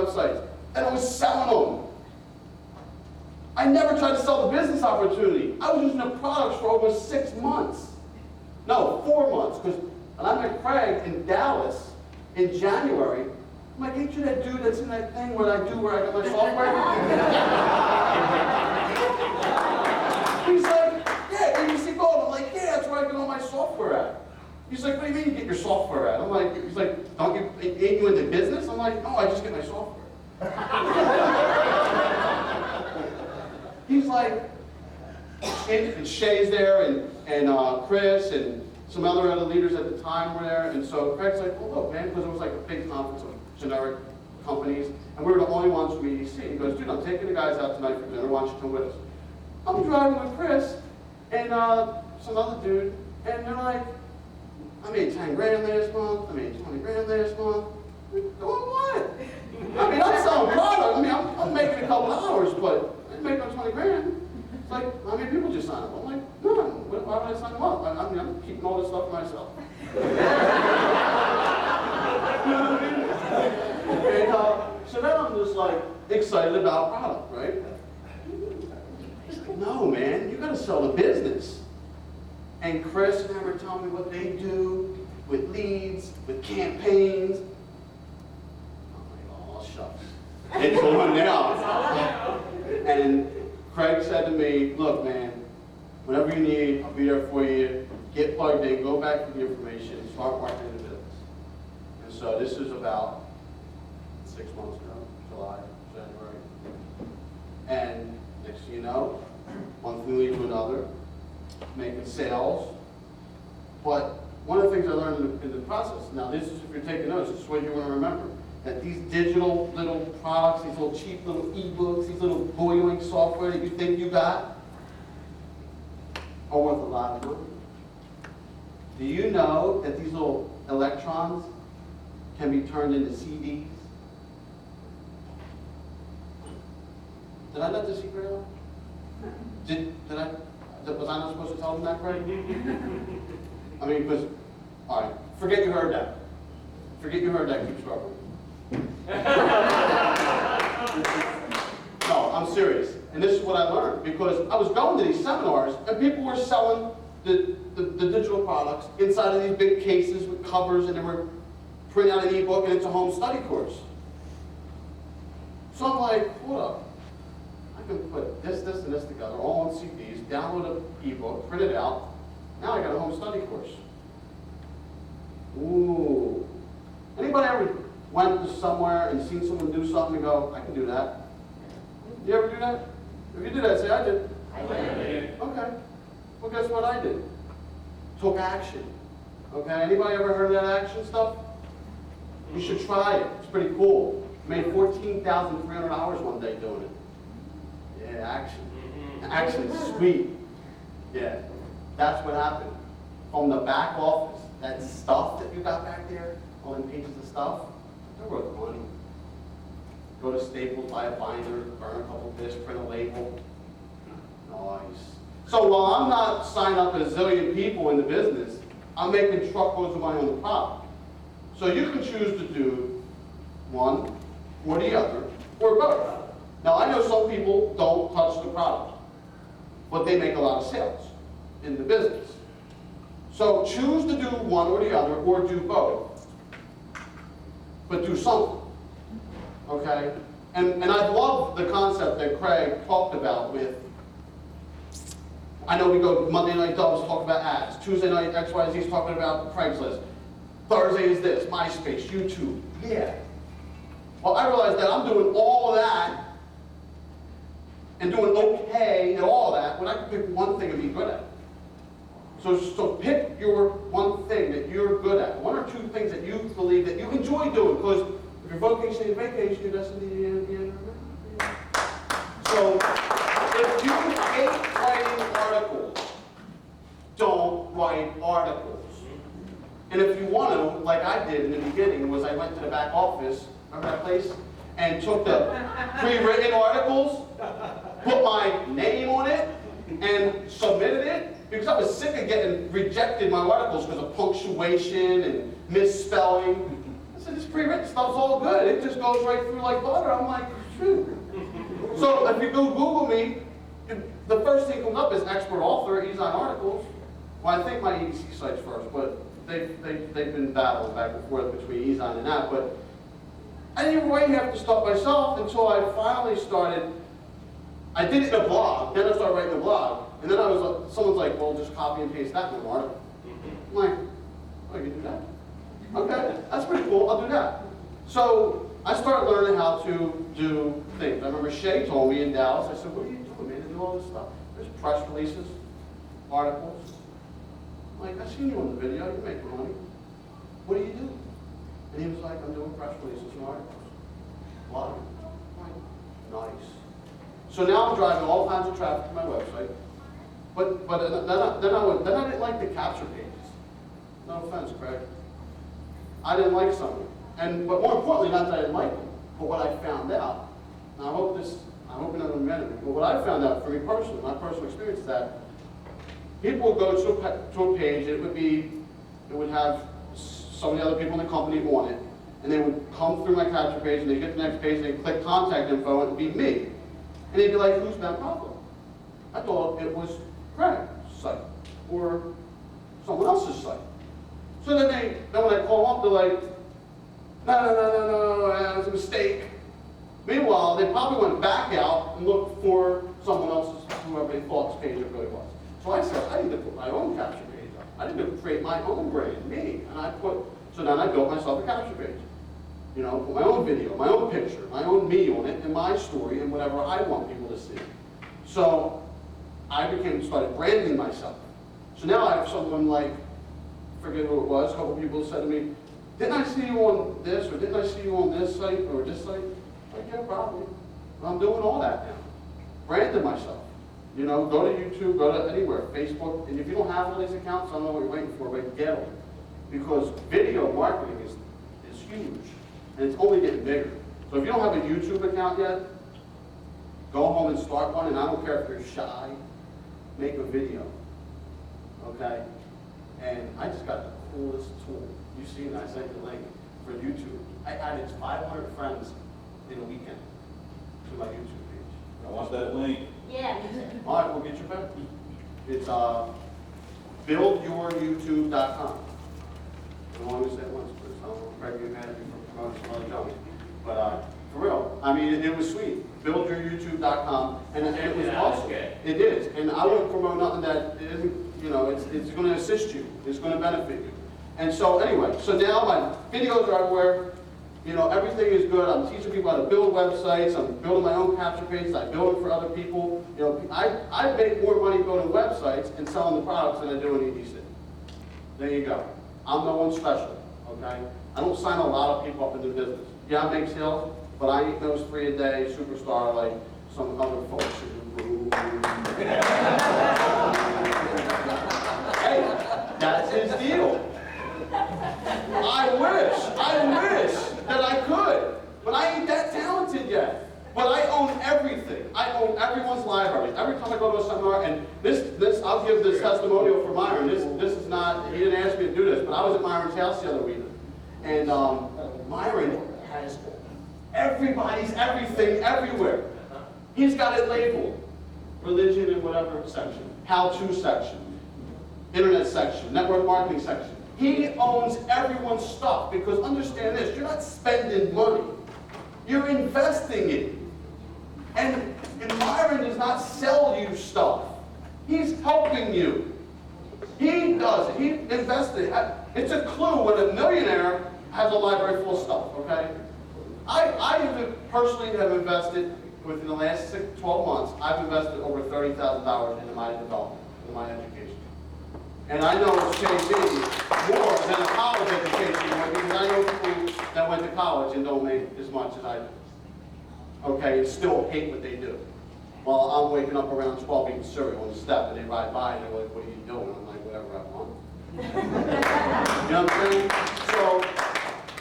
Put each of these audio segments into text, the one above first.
websites, and I was selling them. I never tried to sell the business opportunity. I was using the products for over 6 months. No, 4 months, because when I met Craig in Dallas in January, I'm like, ain't you that dude that's in that thing where I got my software? He's like, yeah, ABC Gold. I'm like, yeah, that's where I get all my software at. He's like, what do you mean you get your software at? I'm like, he's like, ain't you in the business? I'm like, no, I just get my software. He's like, and Shay's there, and Chris, and some other leaders at the time were there, and so Craig's like, well, look, man, because it was like a big conference of generic companies, and we were the only ones from EDC. He goes, dude, I'm taking the guys out tonight for dinner, why don't you come with us? I'm driving with Chris, and some other dude, and they're like, I made 10 grand last month, I made 20 grand last month. Doing what? I mean, I'm selling product, I mean, I'm making a couple hours, but I didn't make no 20 grand. It's like, how many people just sign up? I'm like, none. Why would I sign them up? I mean, I'm keeping all this stuff for myself. And so then I'm just like excited about product, right? He's like, no, man, you gotta sell the business. And Chris and I were telling me what they do with leads, with campaigns. I'm like, oh, shucks. It's on now. And Craig said to me, look, man, whatever you need, I'll be there for you. Get plugged in, go back to the information, start marketing the business. And so this is about 6 months ago, July, January. And next thing you know, one thing leads to another, making sales. But one of the things I learned in the process, now this is, if you're taking notes, this is what you want to remember, that these digital little products, these little cheap little ebooks, these little boiling software that you think you got, are worth a lot of money. Do you know that these little electrons can be turned into CDs? Did I let the secret out? Was I not supposed to tell them that, Craig? I mean, because, all right, forget you heard that. Forget you heard that, keep struggling. No, I'm serious. And this is what I learned, because I was going to these seminars, and people were selling the digital products inside of these big cases with covers, and they were printing out an ebook, and it's a home study course. So I'm like, hold up. I can put this, and this together, all on CDs, download an ebook, print it out. Now I got a home study course. Ooh. Anybody ever went to somewhere and seen someone do something and go, I can do that? You ever do that? If you do that, say, I did. I did. Okay. Well, guess what I did? Took action. Okay? Anybody ever heard of that action stuff? You should try it. It's pretty cool. Made $14,300 one day doing it. Yeah, action. Action's sweet. Yeah. That's what happened. From the back office, that stuff that you got back there, all them pages of stuff, they're worth money. Go to Staples, buy a binder, burn a couple discs, print a label. Nice. So while I'm not signing up a zillion people in the business, I'm making truckloads of money on the product. So you can choose to do one or the other, or both. Now I know some people don't touch the product, but they make a lot of sales in the business. So choose to do one or the other, or do both, but do something. Okay? And I love the concept that Craig talked about with, I know we go Monday night Dubs talk about ads, Tuesday night XYZ's talking about Craigslist, Thursday is this, MySpace, YouTube. Yeah. Well, I realized that I'm doing all of that and doing okay at all of that when I can pick one thing and be good at. So pick your one thing that you're good at, one or two things that you believe that you enjoy doing, because if your vocation is vacation, your destiny is the end. So if you hate writing articles, don't write articles. And if you want to, like I did in the beginning, was I went to the back office, remember that place, and took the pre-written articles, put my name on it, and submitted it, because I was sick of getting rejected my articles because of punctuation and misspelling. I said, this pre-written stuff's all good. It just goes right through like butter. I'm like, shoot. So if you go Google me, the first thing comes up is expert author, Ease on articles. Well, I think my EDC site's first, but they've been battling back and forth between Ease on and that. But I didn't write half the stuff myself until I finally started. I did it in a blog, then I started writing a blog. And then I was, someone's like, well, just copy and paste that in the article. I'm like, oh, you can do that? Okay, that's pretty cool, I'll do that. So I started learning how to do things. I remember Shay told me in Dallas, I said, what are you doing, man, to do all this stuff? There's press releases, articles. I'm like, I seen you on the video, you make money. What do you do? And he was like, I'm doing press releases and articles. Blogging. I'm like, nice. So now I'm driving all kinds of traffic to my website. But then I didn't like the capture pages. No offense, Craig. I didn't like some of them. But more importantly, not that I didn't like them, but what I found out, and I hope you're not going to me, but what I found out for me personally, my personal experience is that people would go to a page, it would have some of the other people in the company on it, and they would come through my capture page, and they get to the next page, and they click contact info, and it'd be me. And they'd be like, who's Ben Povlow? I thought it was Craig's site, or someone else's site. So then when I call up, they're like, no, it was a mistake. Meanwhile, they probably went back out and looked for someone else's, whoever they thought this page really was. So I said, I need to put my own capture page up. I need to create my own brand, me. So then I built myself a capture page. You know, put my own video, my own picture, my own me on it, and my story, and whatever I want people to see. So I started branding myself. So now I have someone like, forget who it was, a couple people said to me, didn't I see you on this, or didn't I see you on this site, or this site? Like, yeah, probably. I'm doing all that now. Branding myself. You know, go to YouTube, go to anywhere, Facebook, and if you don't have all these accounts, I don't know what you're waiting for, but get them. Because video marketing is huge, and it's only getting bigger. So if you don't have a YouTube account yet, go home and start one, and I don't care if you're shy, make a video, okay? And I just got the coolest tool. You see it, I sent the link for YouTube. I added 500 friends in a weekend to my YouTube page. I want that link. Yeah. All right, we'll get you back. It's buildyouryoutube.com. I don't want to say it once, because I don't want Greg to get mad at me for promoting some other junk. But for real, I mean, it was sweet. Buildyouryoutube.com, and it was awesome. It is, and I wouldn't promote nothing that isn't, you know, it's going to assist you. It's going to benefit you. And so anyway, so now my videos are everywhere. You know, everything is good. I'm teaching people how to build websites. I'm building my own capture pages. I build them for other people. You know, I make more money building websites and selling the products than I do in EDC. There you go. I'm no one special, okay? I don't sign a lot of people up into business. Yeah, I make sales, but I ain't those 3 a day superstar like some other folks who do. Hey, that's his deal. I wish that I could, but I ain't that talented yet. But I own everything. I own everyone's library. Every time I go to a seminar, and this I'll give this testimonial for Myron. This is not, he didn't ask me to do this, but I was at Myron's house the other week, and Myron has everybody's everything everywhere. He's got it labeled. Religion and whatever section. How-to section. Internet section. Network marketing section. He owns everyone's stuff, because understand this, you're not spending money. You're investing it. And Myron does not sell you stuff. He's helping you. He does it. He invested. It's a clue when a millionaire has a library full of stuff, okay? I personally have invested, within the last 12 months, I've invested over $30,000 into my development, into my education. And I know it's changing more than a college education would, because I know people that went to college and don't make as much as I do. Okay, and still hate what they do. While I'm waking up around 12 eating cereal on the step, and they ride by and they're like, what are you doing? I'm like, whatever I want. You know what I'm saying? So,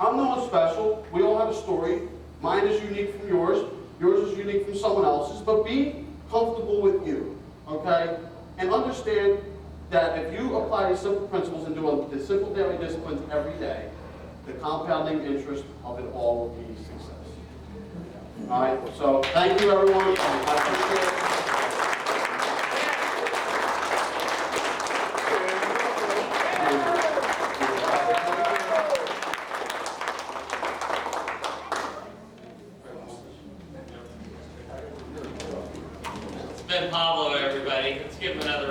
I'm no one special. We all have a story. Mine is unique from yours. Yours is unique from someone else's. But be comfortable with you, okay? And understand that if you apply these simple principles and do the simple daily disciplines every day, the compounding interest of it all will be success. All right, so thank you everyone. I appreciate it. Ben Povlow, everybody. Let's give him another